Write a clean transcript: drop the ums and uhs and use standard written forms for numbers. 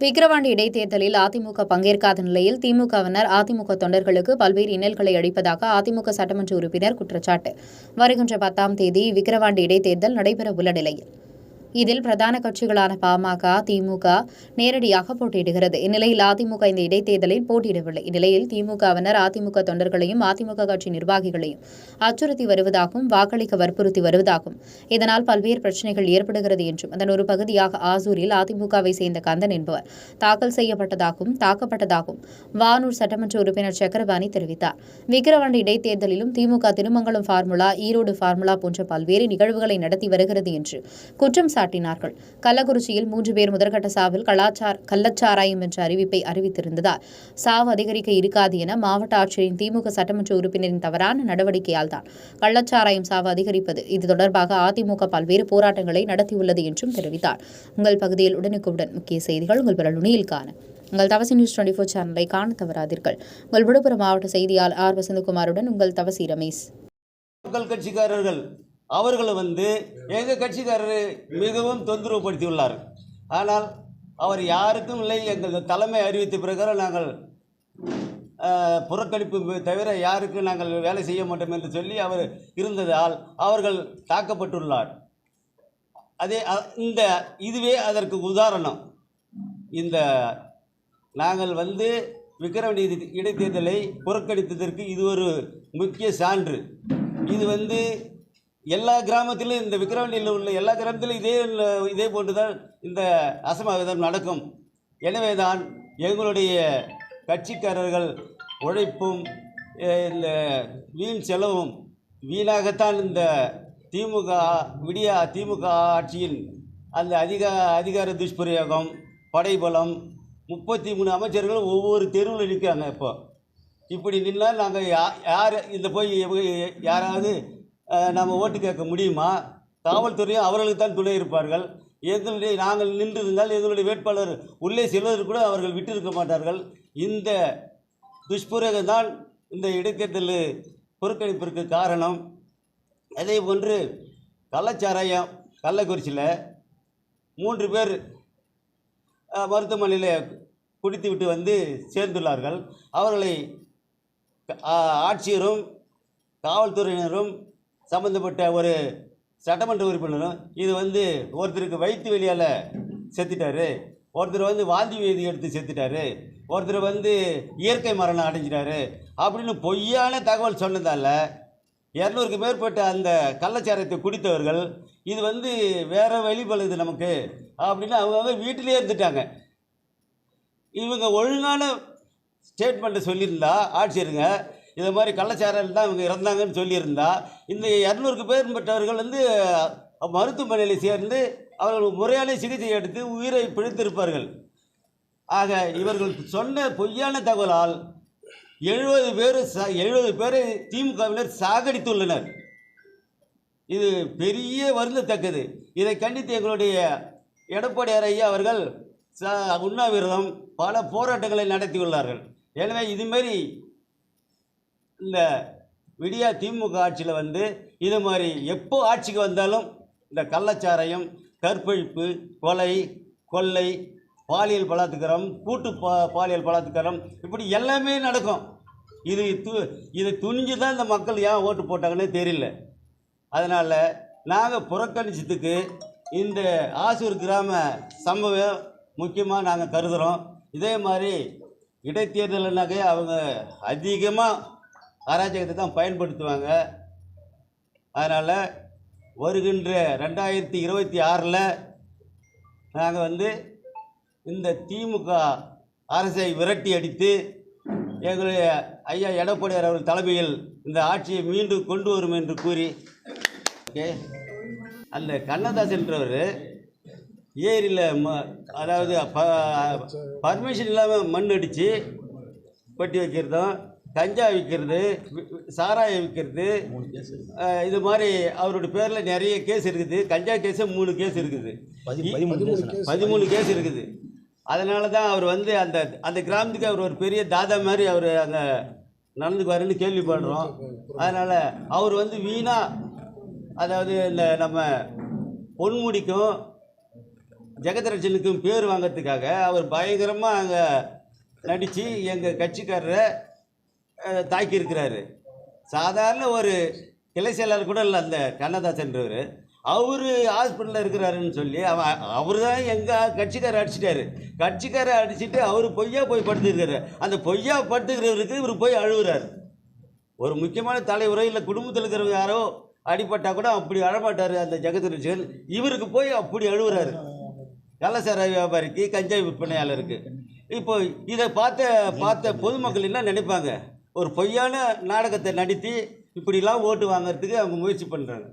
விக்கிரவாண்டி இடைத்தேர்தலில் அதிமுக பங்கேற்காத நிலையில் திமுகவினர் அதிமுக தொண்டர்களுக்கு பல்வேறு இன்னல்களை அளிப்பதாக அதிமுக சட்டமன்ற உறுப்பினர் குற்றச்சாட்டு. வருகின்ற 10ஆம் தேதி விக்கிரவாண்டி இடைத்தேர்தல் நடைபெறவுள்ள நிலையில் இதில் பிரதான கட்சிகளான பாமக, திமுக நேரடியாக போட்டியிடுகிறது. இந்நிலையில் அதிமுக இந்த இடைத்தேர்தலில் போட்டியிடவில்லை. இந்நிலையில் திமுகவினர் அதிமுக தொண்டர்களையும் அதிமுக கட்சி நிர்வாகிகளையும் அச்சுறுத்தி வருவதாகவும் வாக்களிக்க வற்புறுத்தி வருவதாகவும் இதனால் பல்வேறு பிரச்சினைகள் ஏற்படுகிறது என்றும் அதன் ஒரு பகுதியாக ஆசூரில் அதிமுகவை சேர்ந்த கந்தன் என்பவர் தாக்கல் செய்யப்பட்டதாகவும் தாக்கப்பட்டதாகவும் வானூர் சட்டமன்ற உறுப்பினர் சக்கரபாணி தெரிவித்தார். விக்கிரவாண்டி இடைத்தேர்தலிலும் திமுக திருமங்கலம் ஃபார்முலா, ஈரோடு ஃபார்முலா போன்ற பல்வேறு நிகழ்வுகளை நடத்தி வருகிறது என்று குற்றம் சாட்டினார்கள். கள்ளக்குறிச்சியில் 3 பேர் முதற்கட்ட சாவில் கள்ளச்சாராயம் என்ற அறிவிப்பை அறிவித்திருந்ததால் சாவு அதிகரிக்க இருக்காது என மாவட்ட ஆட்சியரின் திமுக சட்டமன்ற உறுப்பினரின் தவறான நடவடிக்கையால் தான் கள்ளச்சாராயம் சாவு அதிகரிப்பது. இது தொடர்பாக அதிமுக பல்வேறு போராட்டங்களை நடத்தியுள்ளது என்றும் தெரிவித்தார். உங்கள் பகுதியில் உடனுக்குடன் முக்கிய செய்திகள் உங்கள் நுனியில் காண உங்கள் தவசி நியூஸ் 24 சேனலை காண தவறாதீர்கள். உங்கள் விழுப்புரம் மாவட்ட செய்தியாளர் ஆர். வசந்தகுமாருடன் உங்கள் தவசி ரமேஷ். மக்கள் கட்சிக்காரர்கள் அவர்களை எங்கள் கட்சிக்காரரை மிகவும் தொந்தரவுப்படுத்தியுள்ளார். ஆனால் அவர் யாருக்கும் இல்லை, எங்கள் தலைமை அறிவித்த பிரகாரம் நாங்கள் புறக்கணிப்பு தவிர யாருக்கும் நாங்கள் வேலை செய்ய மாட்டோம் என்று சொல்லி அவர் இருந்ததால் அவர்கள் தாக்கப்பட்டுள்ளார். இதுவே அதற்கு உதாரணம். இந்த நாங்கள் விக்கிரவாண்டி இடைத்தேர்தலை புறக்கணித்ததற்கு இது ஒரு முக்கிய சான்று. இது எல்லா கிராமத்திலும், இந்த விக்கிரவாண்டியில் உள்ள எல்லா கிராமத்திலும் இதே போன்று தான் இந்த அசம்பாவிதம் நடக்கும். எனவே தான் எங்களுடைய கட்சிக்காரர்கள் உழைப்பும் இந்த வீண் செலவும் வீணாகத்தான் இந்த திமுக ஆட்சியின் அந்த அதிகார துஷ்பிரயோகம், படைபலம், 33 அமைச்சர்கள் ஒவ்வொரு தெருவில் நிற்கிறாங்க. இப்படி நின்னால் நாங்கள் யார் யாராவது நம்ம ஓட்டு கேட்க முடியுமா? காவல்துறையும் அவர்களுக்கு தான் துணை இருப்பார்கள். நாங்கள் நின்றிருந்தால் எங்களுடைய வேட்பாளர் உள்ளே செல்வதற்கு கூட அவர்கள் விட்டிருக்க மாட்டார்கள். இந்த துஷ்பிரயோகம் தான் இந்த இடைத்தேர்தல் புறக்கணிப்பிற்கு காரணம். அதே போன்று கள்ளச்சாராயம் கள்ளக்குறிச்சியில் 3 பேர் மருத்துவமனையில் குடித்து விட்டு சேர்ந்துள்ளார்கள். அவர்களை ஆட்சியரும் காவல்துறையினரும் சம்பந்தப்பட்ட ஒரு சட்டமன்ற உறுப்பினரும் இது ஒருத்தருக்கு வயிற்று வெளியால் செத்துட்டார், ஒருத்தர் வாந்தி வேதி எடுத்து செத்துட்டார், ஒருத்தர் இயற்கை மரணம் அடைஞ்சிட்டாரு அப்படின்னு பொய்யான தகவல் சொன்னதால் 200க்கு மேற்பட்ட அந்த கள்ளச்சாரத்தை குடித்தவர்கள் இது வேறு வழிபடுது நமக்கு அப்படின்னு அவங்க வீட்டிலே இருந்துட்டாங்க. இவங்க ஒழுங்கான ஸ்டேட்மெண்ட்டை சொல்லியிருந்தா, ஆட்சியருங்க இதை மாதிரி கள்ளச்சாரம் தான் இவங்க இறந்தாங்கன்னு சொல்லியிருந்தா, இந்த 200க்கு மேற்பட்டவர்கள் மருத்துவமனையில் சேர்ந்து அவர்கள் முறையான சிகிச்சை எடுத்து உயிரை பிழைத்திருப்பார்கள். ஆக இவர்கள் சொன்ன பொய்யான தகவலால் 70 பேரை திமுகவினர் சாகடித்துள்ளனர். இது பெரிய வருந்தத்தக்கது. இதை கண்டித்து எங்களுடைய எடப்பாடியார் ஐயா அவர்கள் உண்ணாவிரதம் பல போராட்டங்களை நடத்தியுள்ளார்கள். எனவே இதுமாரி இந்த திமுக ஆட்சியில் இது மாதிரி எப்போ ஆட்சிக்கு வந்தாலும் இந்த கள்ளச்சாராயம், கற்பழிப்பு, கொலை, கொள்ளை, பாலியல் பலாத்காரம், கூட்டு பாலியல் பலாத்காரம் இப்படி எல்லாமே நடக்கும். இது துணிஞ்சு தான் இந்த மக்கள் ஏன் ஓட்டு போட்டாங்கன்னே தெரியல. அதனால் நாங்கள் புறக்கணிச்சதுக்கு இந்த ஆசூர் கிராம சம்பவம் முக்கியமாக நாங்கள் கருதுகிறோம். இதே மாதிரி இடைத்தேர்தல்னாக்கே அவங்க அதிகமாக அராஜகத்தை தான் பயன்படுத்துவாங்க. அதனால் வருகின்ற 2026 நாங்கள் இந்த திமுக அரசை விரட்டி அடித்து எங்களுடைய ஐயா எடப்பாடியார் அவர்கள் தலைமையில் இந்த ஆட்சியை மீண்டும் கொண்டு வரும் என்று கூறி, அந்த கண்ணதாசன்றவர் ஏரியில் அதாவது பர்மிஷன் இல்லாமல் மண் அடித்து கொட்டி வைக்கிறதும், கஞ்சா விற்கிறது, சாராயம் விற்கிறது, இது மாதிரி அவருடைய பேரில் நிறைய கேஸ் இருக்குது. கஞ்சா கேஸு 3 கேஸ் இருக்குது, 13 கேஸ் இருக்குது. அதனால தான் அவர் அந்த கிராமத்துக்கு அவர் ஒரு பெரிய தாதா மாதிரி அவர் அங்கே நடந்துக்குவாருன்னு கேள்விப்படுறோம். அதனால் அவர் வீணாக, அதாவது இந்த நம்ம பொன்முடிக்கும் ஜெகதரட்சனுக்கும் பேர் வாங்கிறதுக்காக அவர் பயங்கரமாக அங்கே நடித்து எங்கள் கட்சிக்காரரை தாக்கியிருக்கிறாரு. சாதாரண ஒரு கிளை செயலாளர் கூட இல்லை அந்த கண்ணதாசன்றவர். அவர் ஹாஸ்பிட்டலில் இருக்கிறாருன்னு சொல்லி அவர் தான் எங்கள் கட்சிக்காரரை அடிச்சிட்டாரு. கட்சிக்காரை அடிச்சுட்டு அவர் பொய்யா போய் படுத்துருக்காரு. அந்த பொய்யா படுத்துக்கிறவருக்கு இவர் போய் அழுகுறாரு. ஒரு முக்கியமான தலைவரோ இல்லை குடும்பத்தில் இருக்கிறவங்க யாரோ அடிபட்டால் கூட அப்படி அழமாட்டார் அந்த ஜெகதரட்சன். இவருக்கு போய் அப்படி அழுகுறாரு. கள்ளசார வியாபாரிக்கு, கஞ்சாய் விற்பனையாளருக்கு. இப்போ இதை பார்த்த பொதுமக்கள் என்ன நினைப்பாங்க? ஒரு பொய்யான நாடகத்தை நடித்து இப்படிலாம் ஓட்டு வாங்கிறதுக்கு அவங்க முயற்சி பண்ணுறாங்க.